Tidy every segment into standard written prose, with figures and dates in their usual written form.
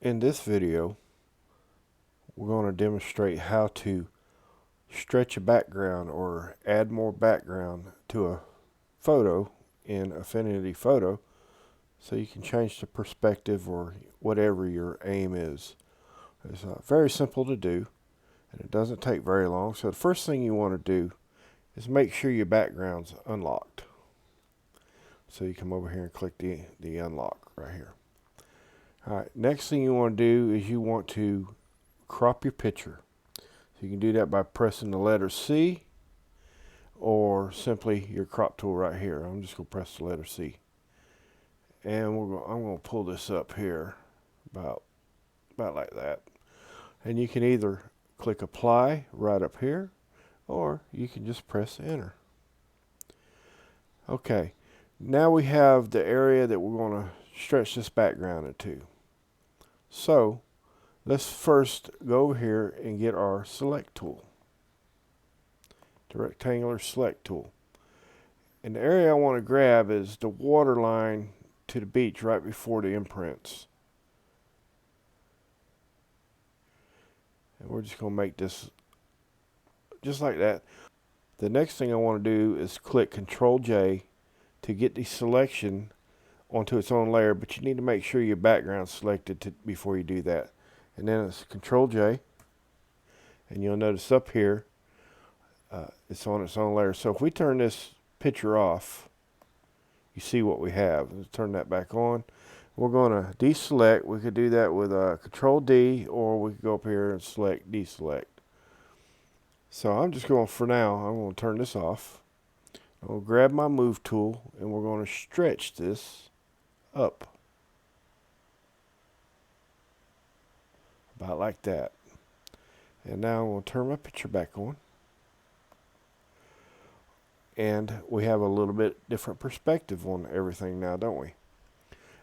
In this video, we're going to demonstrate how to stretch a background or add more background to a photo in Affinity Photo so you can change the perspective or whatever your aim is. It's very simple to do and it doesn't take very long. So the first thing you want to do is make sure your background's unlocked. So you come over here and click the unlock right here. Alright, next thing you want to do is you want to crop your picture. So you can do that by pressing the letter C or simply your crop tool right here. I'm just going to press the letter C. And I'm going to pull this up here about like that. And you can either click apply right up here or you can just press enter. Okay, now we have the area that we're going to stretch this background into. So let's first go over here and get our select tool, the rectangular select tool. And the area I want to grab is the water line to the beach right before the imprints. And we're just going to make this just like that. The next thing I want to do is click Control J to get the selection onto its own layer, but you need to make sure your background's selected before you do that. And then it's Control J, and you'll notice up here it's on its own layer. So if we turn this picture off, you see what we have. Let's turn that back on. We're going to deselect. We could do that with Control D, or we could go up here and select deselect. So I'm just going, for now, I'm going to turn this off. I'll grab my move tool and we're going to stretch this up about like that. And now I'm going to turn my picture back on, and we have a little bit different perspective on everything now, don't we?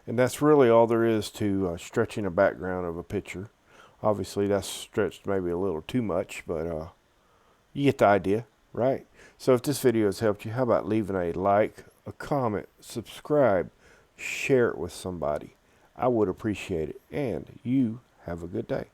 And that's really all there is to stretching a background of a picture. Obviously that's stretched maybe a little too much, but you get the idea, right? So if this video has helped you, how about leaving a like, a comment, subscribe, share it with somebody. I would appreciate it. And you have a good day.